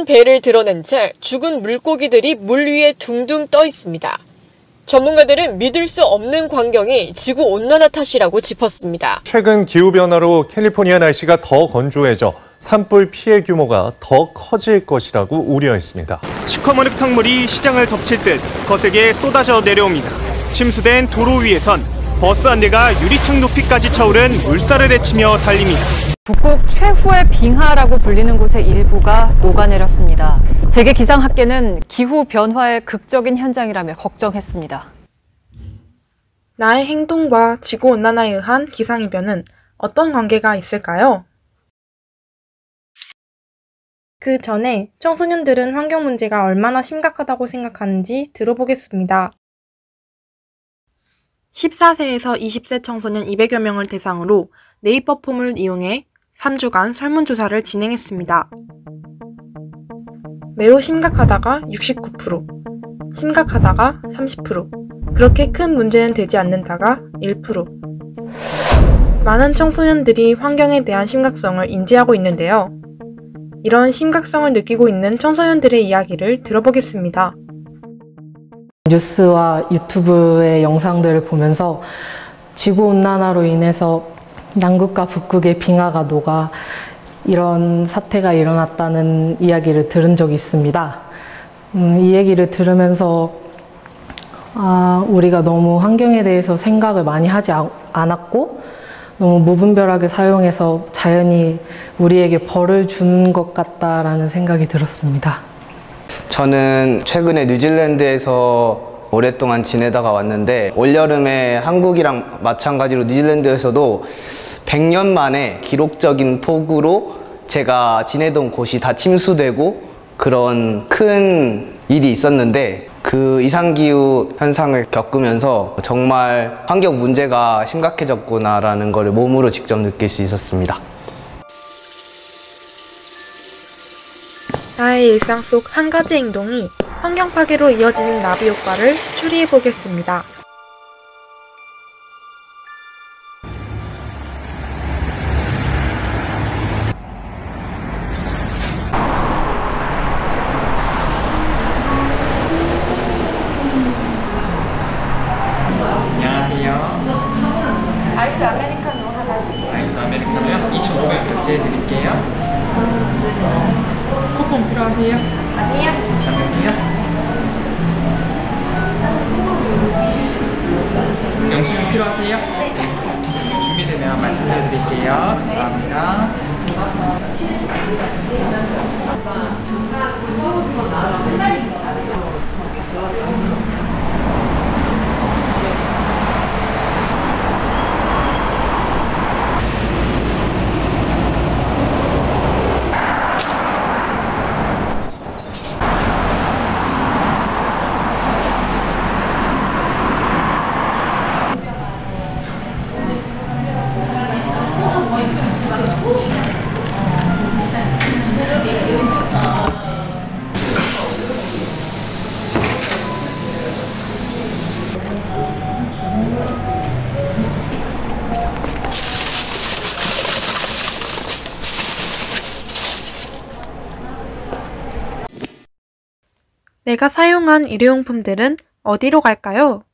텅 빈 배를 드러낸 채 죽은 물고기들이 물 위에 둥둥 떠 있습니다. 전문가들은 믿을 수 없는 광경이 지구온난화 탓이라고 짚었습니다. 최근 기후변화로 캘리포니아 날씨가 더 건조해져 산불 피해 규모가 더 커질 것이라고 우려했습니다. 시커먼 흙탕물이 시장을 덮칠 듯 거세게 쏟아져 내려옵니다. 침수된 도로 위에선 버스 한 대가 유리창 높이까지 차오른 물살을 헤치며 달립니다. 북극 최후의 빙하라고 불리는 곳의 일부가 녹아내렸습니다. 세계기상학계는 기후변화의 극적인 현장이라며 걱정했습니다. 나의 행동과 지구온난화에 의한 기상이변은 어떤 관계가 있을까요? 그 전에 청소년들은 환경 문제가 얼마나 심각하다고 생각하는지 들어보겠습니다. 14세에서 20세 청소년 200여 명을 대상으로 네이버 폼을 이용해 3주간 설문조사를 진행했습니다. 매우 심각하다가 69%, 심각하다가 30%, 그렇게 큰 문제는 되지 않는다가 1%. 많은 청소년들이 환경에 대한 심각성을 인지하고 있는데요. 이런 심각성을 느끼고 있는 청소년들의 이야기를 들어보겠습니다. 뉴스와 유튜브의 영상들을 보면서 지구온난화로 인해서 남극과 북극의 빙하가 녹아 이런 사태가 일어났다는 이야기를 들은 적이 있습니다. 이 얘기를 들으면서 우리가 너무 환경에 대해서 생각을 많이 하지 않았고 너무 무분별하게 사용해서 자연이 우리에게 벌을 주는 것 같다라는 생각이 들었습니다. 저는 최근에 뉴질랜드에서 오랫동안 지내다가 왔는데 올여름에 한국이랑 마찬가지로 뉴질랜드에서도 100년 만에 기록적인 폭우로 제가 지내던 곳이 다 침수되고 그런 큰 일이 있었는데 그 이상기후 현상을 겪으면서 정말 환경 문제가 심각해졌구나라는 걸 몸으로 직접 느낄 수 있었습니다. 나의 일상 속 한 가지 행동이 환경 파괴로 이어지는 나비 효과를 추리해 보겠습니다. 안녕하세요. 아이스 아메리카노 하나 주세요. 아이스 아메리카노요? 2,500원 결제해드릴게요. 쿠폰 필요하세요? 아니요. 괜찮으세요? 영수증 필요하세요? 네. 준비되면 말씀해드릴게요. 감사합니다. 내가 사용한 일회용품들은 어디로 갈까요?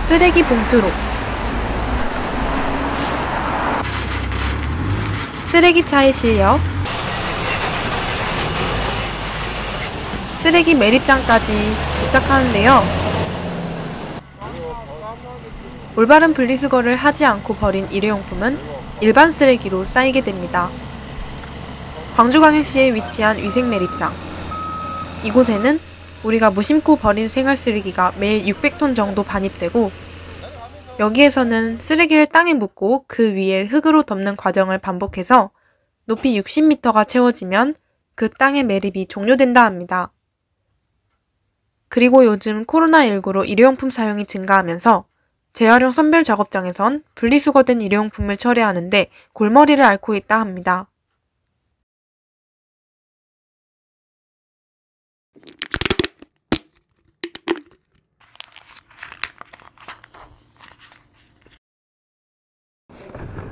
쓰레기 봉투로, 쓰레기차에 실려 쓰레기 매립장까지 도착하는데요. 올바른 분리수거를 하지 않고 버린 일회용품은 일반 쓰레기로 쌓이게 됩니다. 광주광역시에 위치한 위생매립장. 이곳에는 우리가 무심코 버린 생활쓰레기가 매일 600톤 정도 반입되고 여기에서는 쓰레기를 땅에 묻고 그 위에 흙으로 덮는 과정을 반복해서 높이 60m가 채워지면 그 땅의 매립이 종료된다 합니다. 그리고 요즘 코로나19로 일회용품 사용이 증가하면서 재활용 선별 작업장에선 분리수거된 일회용품을 처리하는데 골머리를 앓고 있다 합니다.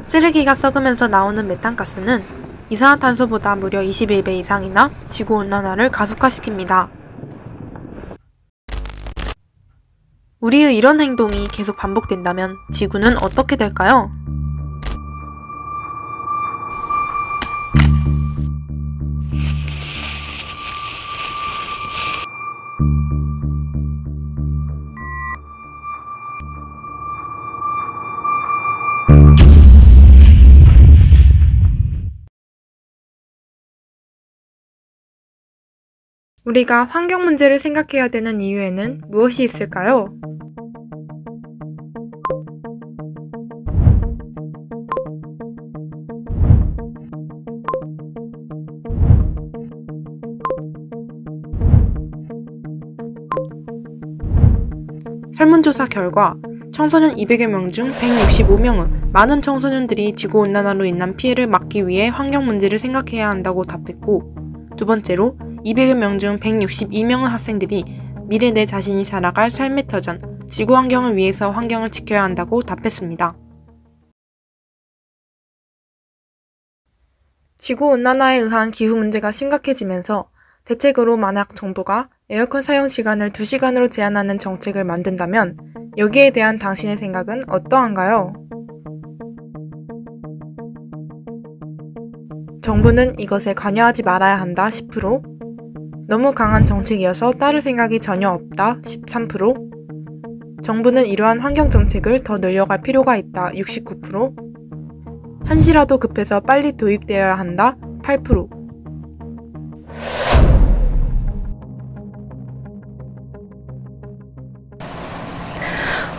쓰레기가 썩으면서 나오는 메탄가스는 이산화탄소보다 무려 21배 이상이나 지구온난화를 가속화시킵니다. 우리의 이런 행동이 계속 반복된다면 지구는 어떻게 될까요? 우리가 환경 문제를 생각해야 되는 이유에는 무엇이 있을까요? 설문조사 결과 청소년 200여 명 중 165명은 많은 청소년들이 지구온난화로 인한 피해를 막기 위해 환경 문제를 생각해야 한다고 답했고, 두 번째로 200여 명 중 162명의 학생들이 미래 내 자신이 살아갈 삶의 터전, 지구 환경을 위해서 환경을 지켜야 한다고 답했습니다. 지구온난화에 의한 기후 문제가 심각해지면서 대책으로 만약 정부가 에어컨 사용 시간을 2시간으로 제한하는 정책을 만든다면 여기에 대한 당신의 생각은 어떠한가요? 정부는 이것에 관여하지 말아야 한다 10%, 너무 강한 정책이어서 따를 생각이 전혀 없다 13%, 정부는 이러한 환경정책을 더 늘려갈 필요가 있다 69%, 한시라도 급해서 빨리 도입되어야 한다 8%.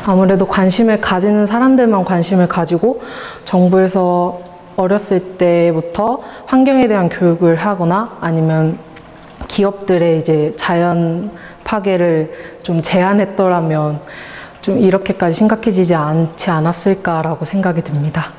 아무래도 관심을 가지는 사람들만 관심을 가지고 정부에서 어렸을 때부터 환경에 대한 교육을 하거나 아니면 기업들의 이제 자연 파괴를 좀 제한했더라면 좀 이렇게까지 심각해지지 않지 않았을까라고 생각이 듭니다.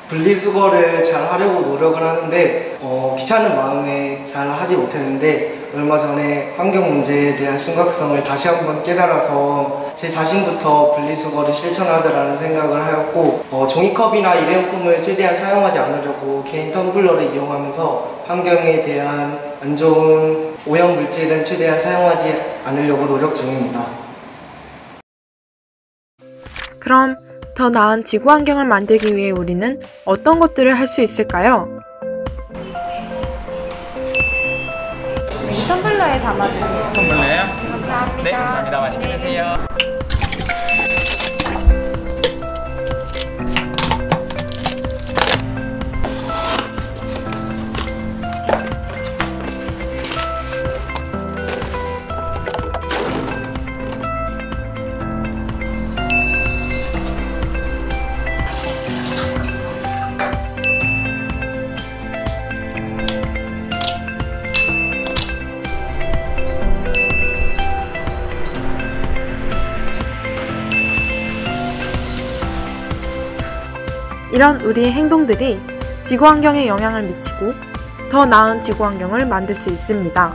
분리수거를 잘 하려고 노력을 하는데 귀찮은 마음에 잘 하지 못했는데 얼마 전에 환경 문제에 대한 심각성을 다시 한번 깨달아서 제 자신부터 분리수거를 실천하자라는 생각을 하였고 종이컵이나 일회용품을 최대한 사용하지 않으려고 개인 텀블러를 이용하면서 환경에 대한 안 좋은 오염물질은 최대한 사용하지 않으려고 노력 중입니다. 그럼 더 나은 지구 환경을 만들기 위해 우리는 어떤 것들을 할 수 있을까요? 텀블러에 담아주세요. 텀블러요? 감사합니다. 네, 감사합니다. 맛있게 드세요. 이런 우리의 행동들이 지구 환경에 영향을 미치고 더 나은 지구 환경을 만들 수 있습니다.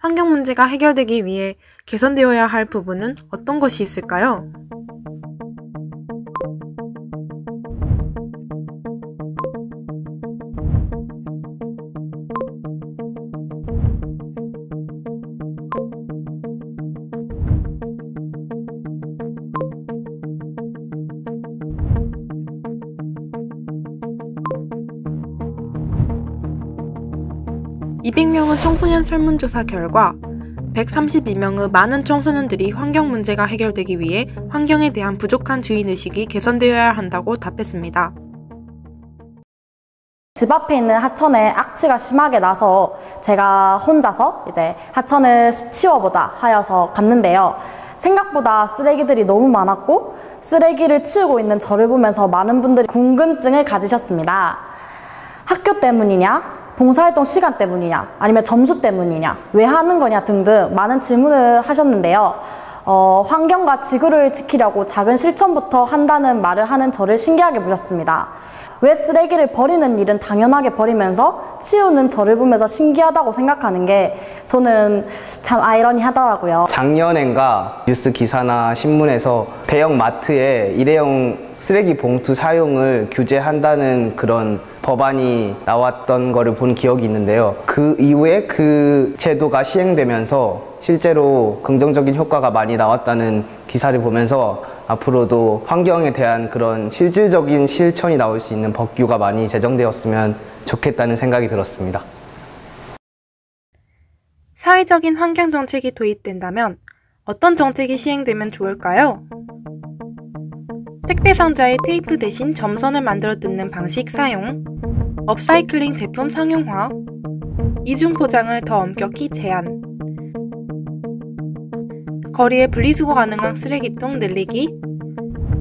환경 문제가 해결되기 위해 개선되어야 할 부분은 어떤 것이 있을까요? (200명의) 청소년 설문조사 결과 132명의 많은 청소년들이 환경 문제가 해결되기 위해 환경에 대한 부족한 주인의식이 개선되어야 한다고 답했습니다. 집 앞에 있는 하천에 악취가 심하게 나서 제가 혼자서 이제 하천을 치워보자 하여서 갔는데요. 생각보다 쓰레기들이 너무 많았고 쓰레기를 치우고 있는 저를 보면서 많은 분들이 궁금증을 가지셨습니다. 학교 때문이냐? 봉사활동 시간 때문이냐? 아니면 점수 때문이냐? 왜 하는 거냐? 등등 많은 질문을 하셨는데요. 환경과 지구를 지키려고 작은 실천부터 한다는 말을 하는 저를 신기하게 보셨습니다. 왜 쓰레기를 버리는 일은 당연하게 버리면서 치우는 저를 보면서 신기하다고 생각하는 게 저는 참 아이러니하더라고요. 작년엔가 뉴스 기사나 신문에서 대형 마트에 일회용 쓰레기 봉투 사용을 규제한다는 그런 법안이 나왔던 거를 본 기억이 있는데요. 그 이후에 그 제도가 시행되면서 실제로 긍정적인 효과가 많이 나왔다는 기사를 보면서 앞으로도 환경에 대한 그런 실질적인 실천이 나올 수 있는 법규가 많이 제정되었으면 좋겠다는 생각이 들었습니다. 사회적인 환경 정책이 도입된다면 어떤 정책이 시행되면 좋을까요? 택배 상자에 테이프 대신 점선을 만들어 뜯는 방식 사용, 업사이클링 제품 상용화, 이중 포장을 더 엄격히 제한, 거리에 분리수거 가능한 쓰레기통 늘리기,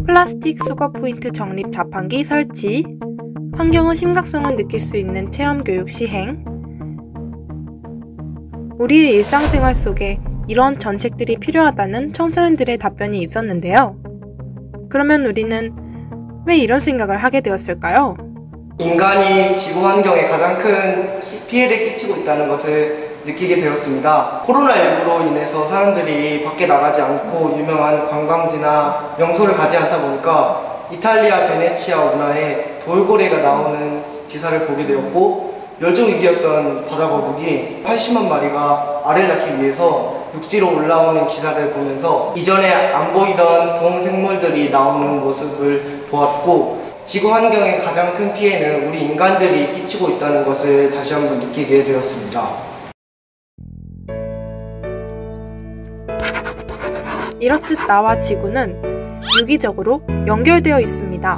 플라스틱 수거 포인트 적립 자판기 설치, 환경의 심각성을 느낄 수 있는 체험교육 시행. 우리의 일상생활 속에 이런 정책들이 필요하다는 청소년들의 답변이 있었는데요. 그러면 우리는 왜 이런 생각을 하게 되었을까요? 인간이 지구 환경에 가장 큰 피해를 끼치고 있다는 것을 느끼게 되었습니다. 코로나19로 인해서 사람들이 밖에 나가지 않고 유명한 관광지나 명소를 가지 않다 보니까 이탈리아 베네치아 운하에 돌고래가 나오는 기사를 보게 되었고, 멸종위기였던 바다거북이 80만 마리가 알을 낳기 위해서 육지로 올라오는 기사를 보면서 이전에 안 보이던 동생물들이 나오는 모습을 보았고, 지구 환경의 가장 큰 피해는 우리 인간들이 끼치고 있다는 것을 다시 한번 느끼게 되었습니다. 이렇듯 나와 지구는 유기적으로 연결되어 있습니다.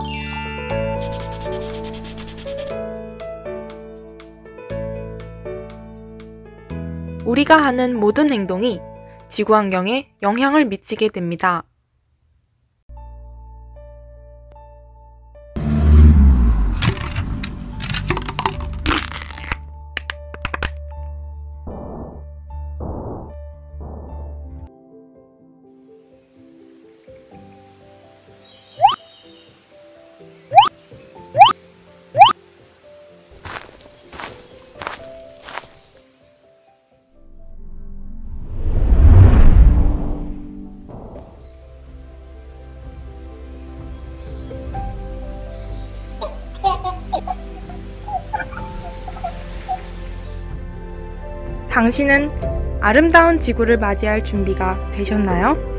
우리가 하는 모든 행동이 지구 환경에 영향을 미치게 됩니다. 당신은 아름다운 지구를 맞이할 준비가 되셨나요?